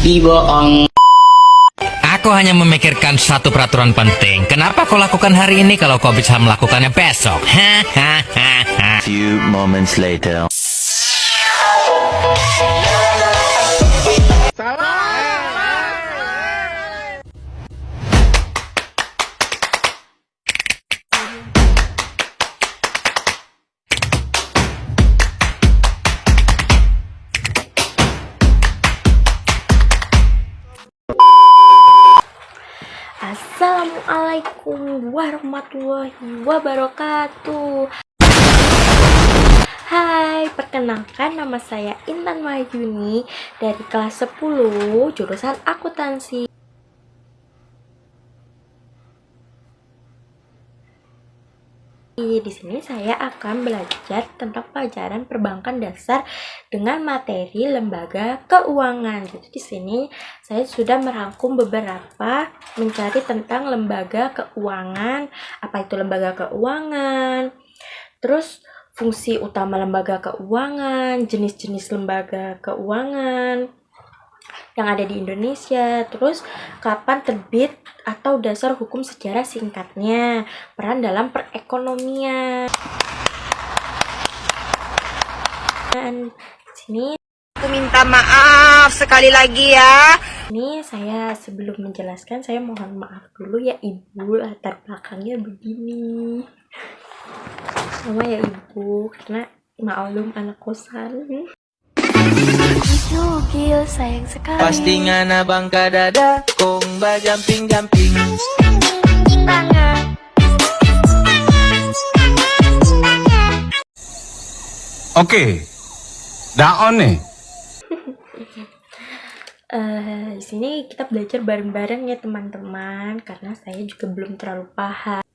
bohong. Aku hanya memikirkan satu peraturan penting. Kenapa kau lakukan hari ini kalau kau bisa melakukannya besok? Hahaha. Few moments later. Assalamualaikum warahmatullahi wabarakatuh. Hai, perkenalkan nama saya Intan Wahyuni dari kelas 10 jurusan akuntansi. Di sini saya akan belajar tentang pelajaran perbankan dasar dengan materi lembaga keuangan. Jadi di sini saya sudah merangkum beberapa mencari tentang lembaga keuangan, apa itu lembaga keuangan, terus fungsi utama lembaga keuangan, jenis-jenis lembaga keuangan yang ada di Indonesia, terus kapan terbit atau dasar hukum sejarah singkatnya, peran dalam perekonomian. Dan sini Aku minta maaf sekali lagi ya. ini saya sebelum menjelaskan saya mohon maaf dulu ya Ibu, latar belakangnya begini. Sama ya Ibu, karena maklum anak kosan. Gil, sayang sekali. Postingan abang kadada, kong ba jumping-jumping. Oke, daon nih. Di sini kita belajar bareng-bareng ya teman-teman, karena saya juga belum terlalu paham.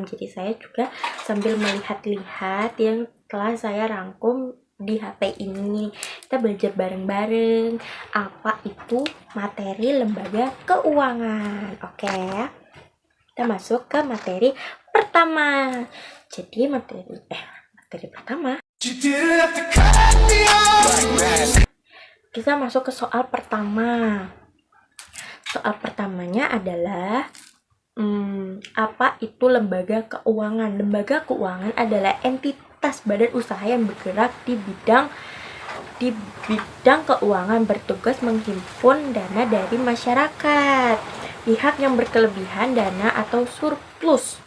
Jadi saya juga sambil melihat-lihat yang telah saya rangkum di HP ini. Kita belajar bareng-bareng apa itu materi lembaga keuangan. Oke, kita masuk ke materi pertama. Jadi materi pertama, kita masuk ke soal pertama. Soal pertamanya adalah apa itu lembaga keuangan? Lembaga keuangan adalah entitas badan usaha yang bergerak di bidang keuangan, bertugas menghimpun dana dari masyarakat. Pihak yang berkelebihan dana atau surplus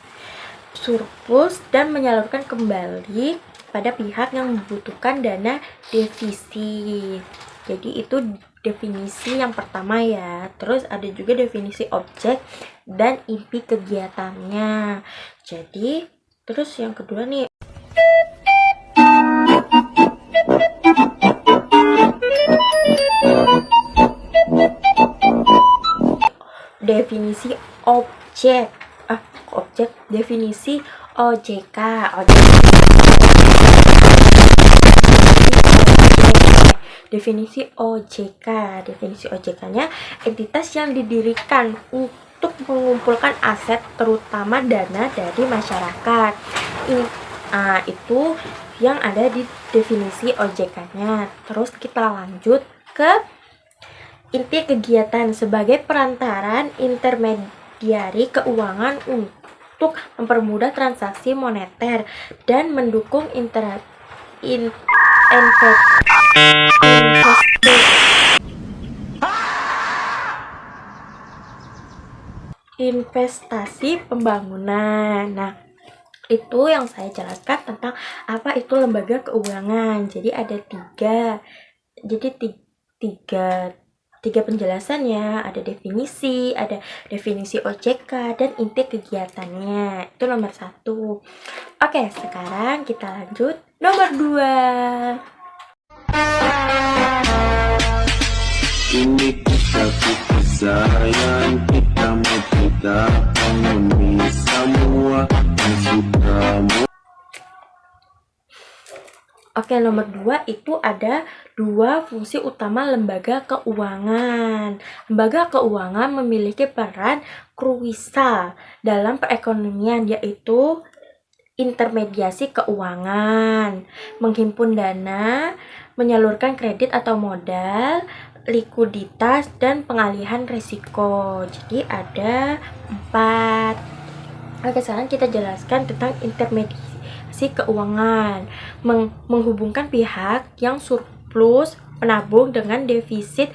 dan menyalurkan kembali pada pihak yang membutuhkan dana defisit. Jadi itu definisi yang pertama ya. Terus ada juga definisi objek dan inti kegiatannya. Jadi terus yang kedua nih, definisi objek. Definisi OJK. Definisi OJK-nya entitas yang didirikan untuk mengumpulkan aset terutama dana dari masyarakat. Itu yang ada di definisi OJK-nya. Terus kita lanjut ke inti kegiatan sebagai perantaran intermediari keuangan untuk mempermudah transaksi moneter dan mendukung investasi pembangunan. Nah, itu yang saya jelaskan tentang apa itu lembaga keuangan. Jadi ada tiga penjelasannya. Ada definisi OJK dan inti kegiatannya. Itu nomor 1. Oke, sekarang kita lanjut nomor 2. Ini kita sayang, kita mau memenuhi semua yang sudah. Oke, nomor 2 itu ada 2 fungsi utama lembaga keuangan. Lembaga keuangan memiliki peran krusial dalam perekonomian, yaitu intermediasi keuangan, menghimpun dana, menyalurkan kredit atau modal, likuiditas, dan pengalihan resiko. Jadi ada 4. Oke, sekarang kita jelaskan tentang intermediasi keuangan. Menghubungkan pihak yang surplus penabung dengan defisit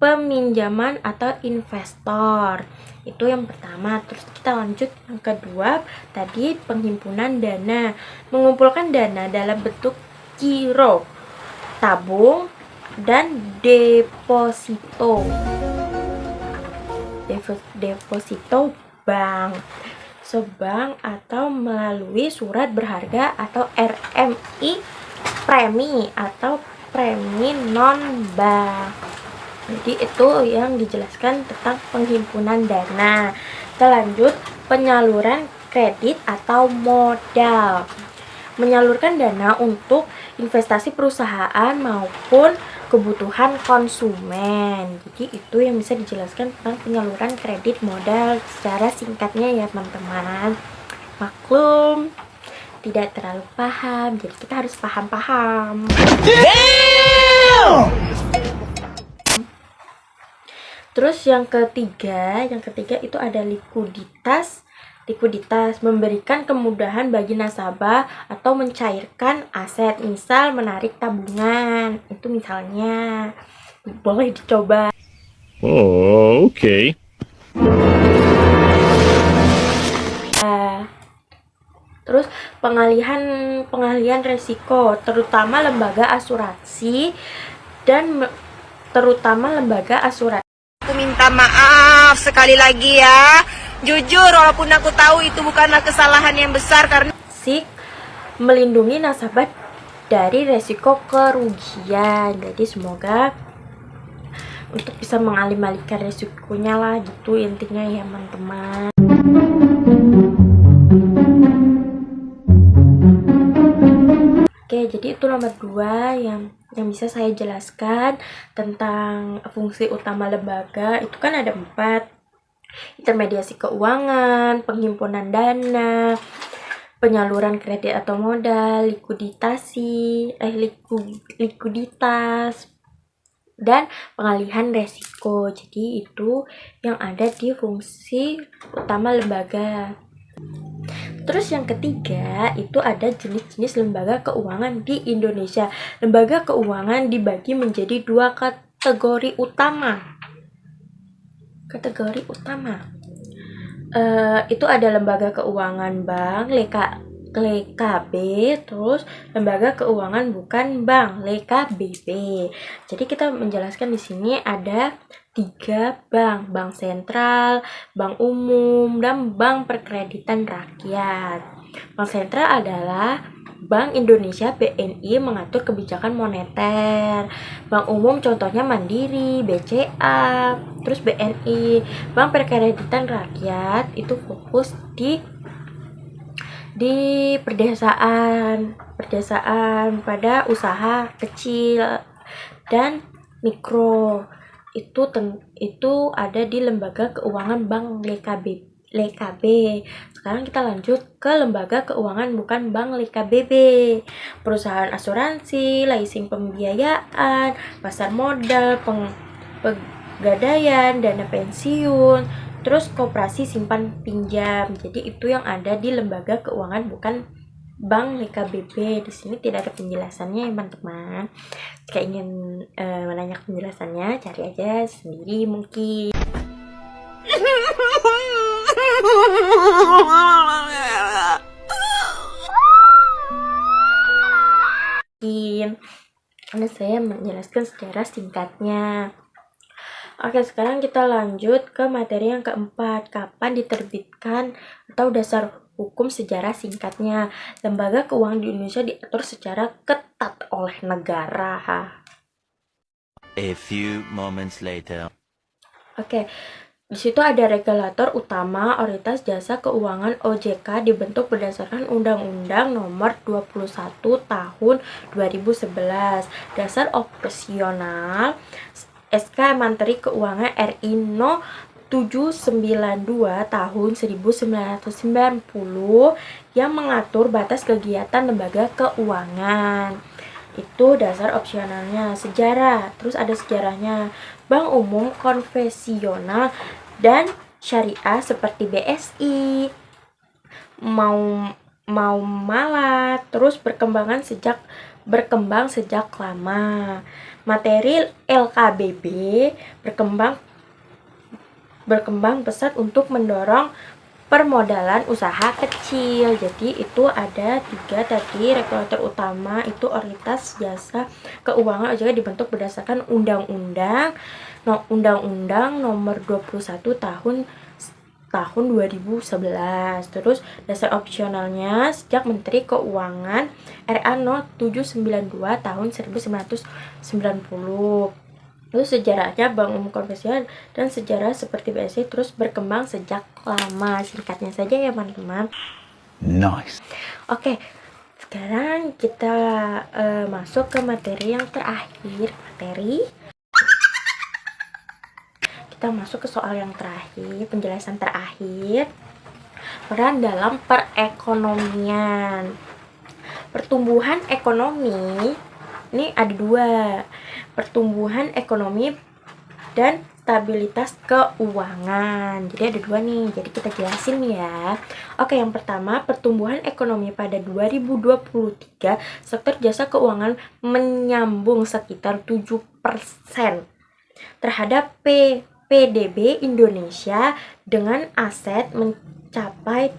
peminjaman atau investor. Itu yang pertama. Terus kita lanjut yang kedua, tadi penghimpunan dana. Mengumpulkan dana dalam bentuk giro, tabung, dan deposito. Deposito bank. Bank atau melalui surat berharga atau RMI, premi atau premi non bank. Jadi itu yang dijelaskan tentang penghimpunan dana. Kita lanjut penyaluran kredit atau modal. Menyalurkan dana untuk investasi perusahaan maupun kebutuhan konsumen. Jadi itu yang bisa dijelaskan tentang penyaluran kredit modal secara singkatnya ya teman-teman. Maklum tidak terlalu paham, jadi kita harus paham-paham. Terus yang ketiga itu ada likuiditas. Likuiditas memberikan kemudahan bagi nasabah atau mencairkan aset, misal menarik tabungan. Itu misalnya boleh dicoba. Oh, okay. Terus pengalihan resiko, terutama lembaga asuransi dan terutama lembaga asuransi. Aku minta maaf sekali lagi ya. Jujur, walaupun aku tahu itu bukanlah kesalahan yang besar karena Melindungi nasabah dari resiko kerugian. Jadi semoga untuk bisa mengalih-alihkan resikonya lah, gitu intinya ya teman-teman. Oke, jadi itu nomor 2 yang bisa saya jelaskan tentang fungsi utama lembaga. Itu kan ada 4. Intermediasi keuangan, penghimpunan dana, penyaluran kredit atau modal, likuiditas, dan pengalihan resiko. Jadi itu yang ada di fungsi utama lembaga. Terus yang ketiga itu ada jenis-jenis lembaga keuangan di Indonesia. Lembaga keuangan dibagi menjadi 2 kategori utama. Itu ada lembaga keuangan bank, LKB, terus lembaga keuangan bukan bank, LKBB. Jadi kita menjelaskan di sini ada 3 bank, bank sentral, bank umum, dan bank perkreditan rakyat. Bank sentral adalah Bank Indonesia BNI mengatur kebijakan moneter. Bank umum contohnya Mandiri, BCA, terus BNI. Bank perkreditan rakyat itu fokus di perdesaan pada usaha kecil dan mikro. Itu ada di lembaga keuangan bank LKB. Sekarang kita lanjut ke lembaga keuangan bukan bank LKBB. Perusahaan asuransi, leasing pembiayaan, pasar modal, pegadaian, dana pensiun, terus koperasi simpan pinjam. Jadi itu yang ada di lembaga keuangan bukan bank LKBB. Di sini tidak ada penjelasannya ya teman-teman. Jika ingin menanyakan penjelasannya, cari aja sendiri mungkin. Karena saya menjelaskan secara singkatnya. Oke, sekarang kita lanjut ke materi yang keempat. Kapan diterbitkan atau dasar hukum sejarah singkatnya. Lembaga keuangan di Indonesia diatur secara ketat oleh negara. A few moments later. Oke, di situ ada regulator utama Otoritas Jasa Keuangan OJK dibentuk berdasarkan Undang-Undang Nomor 21 Tahun 2011. Dasar operasional SK Menteri Keuangan RI No 792 tahun 1990 yang mengatur batas kegiatan lembaga keuangan. Itu dasar opsionalnya. Sejarah, terus ada sejarahnya. Bank umum konvensional dan syariah seperti BSI, mau malah terus berkembang sejak lama. Materi LKBB berkembang pesat untuk mendorong permodalan usaha kecil. Jadi itu ada 3 tadi regulator utama, itu otoritas jasa keuangan juga dibentuk berdasarkan undang-undang nomor 21 tahun 2011. Terus dasar opsionalnya sejak Menteri Keuangan RA No. 792 tahun 1990. Terus sejarahnya Bank Umum Konvensional dan sejarah seperti BSI terus berkembang sejak lama. Singkatnya saja ya teman-teman. Nice. Oke, sekarang kita masuk ke materi yang terakhir. Kita masuk ke soal yang terakhir, penjelasan terakhir. Peran dalam perekonomian. Pertumbuhan ekonomi ini ada 2, pertumbuhan ekonomi dan stabilitas keuangan. Jadi ada 2 nih, jadi kita jelasin ya. Oke, yang pertama, pertumbuhan ekonomi pada 2023 sektor jasa keuangan menyambung sekitar 7% terhadap PDB Indonesia dengan aset mencapai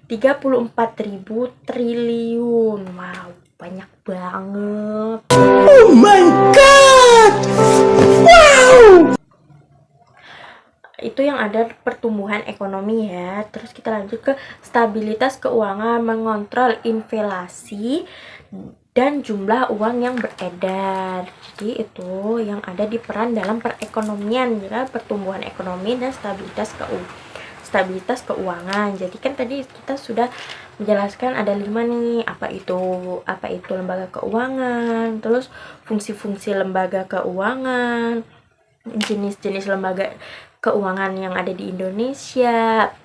34.000 triliun. Wow, banyak banget. Oh my god. Wow. Itu yang ada pertumbuhan ekonomi ya. Terus kita lanjut ke stabilitas keuangan, mengontrol inflasi dan jumlah uang yang beredar. Jadi itu yang ada di peran dalam perekonomian ya, pertumbuhan ekonomi dan stabilitas keuangan. Jadi kan tadi kita sudah menjelaskan ada 5 nih, apa itu lembaga keuangan, terus fungsi-fungsi lembaga keuangan, jenis-jenis lembaga keuangan yang ada di Indonesia,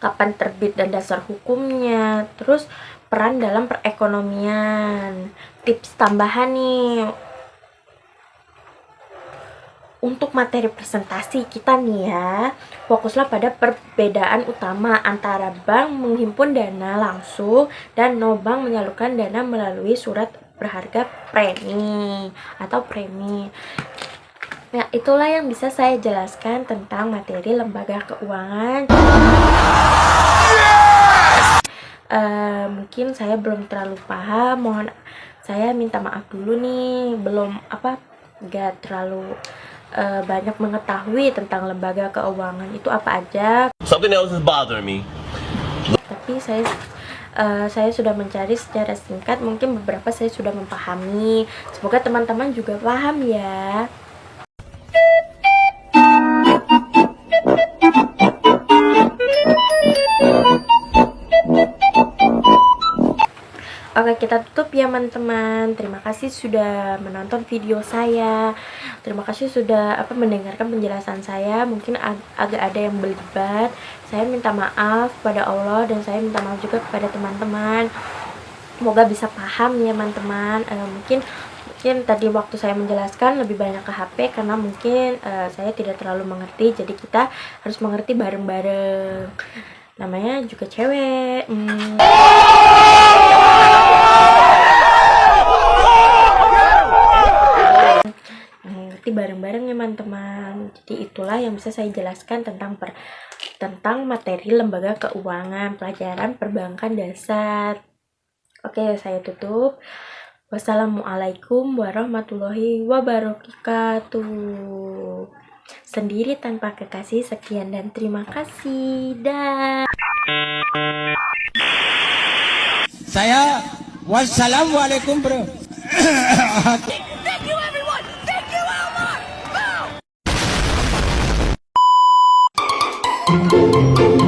kapan terbit dan dasar hukumnya, terus peran dalam perekonomian. Tips tambahan nih untuk materi presentasi kita nih ya, fokuslah pada perbedaan utama antara bank menghimpun dana langsung dan no-bank menyalurkan dana melalui surat berharga premi atau premi. Nah, itulah yang bisa saya jelaskan tentang materi lembaga keuangan. Mungkin saya belum terlalu paham, mohon saya minta maaf dulu nih, gak terlalu banyak mengetahui tentang lembaga keuangan itu apa aja. Something else is bothering me. Tapi saya sudah mencari secara singkat, mungkin beberapa saya sudah memahami. Semoga teman-teman juga paham ya. Oke, kita tutup ya teman-teman. Terima kasih sudah menonton video saya. Terima kasih sudah mendengarkan penjelasan saya. Mungkin agak ada yang berdebat. Saya minta maaf kepada Allah dan saya minta maaf juga kepada teman-teman. Semoga bisa paham ya teman-teman. Mungkin tadi waktu saya menjelaskan lebih banyak ke HP karena mungkin saya tidak terlalu mengerti. Jadi kita harus mengerti bareng-bareng. Namanya juga cewek. Ngerti bareng-bareng ya teman-teman. Jadi itulah yang bisa saya jelaskan tentang materi lembaga keuangan, pelajaran perbankan dasar. Oke, saya tutup. Wassalamualaikum warahmatullahi wabarakatuh. Sendiri tanpa kekasih, sekian dan terima kasih. Dah. Saya wassalamualaikum bro. Thank you everyone. Thank you Elmar. Boom.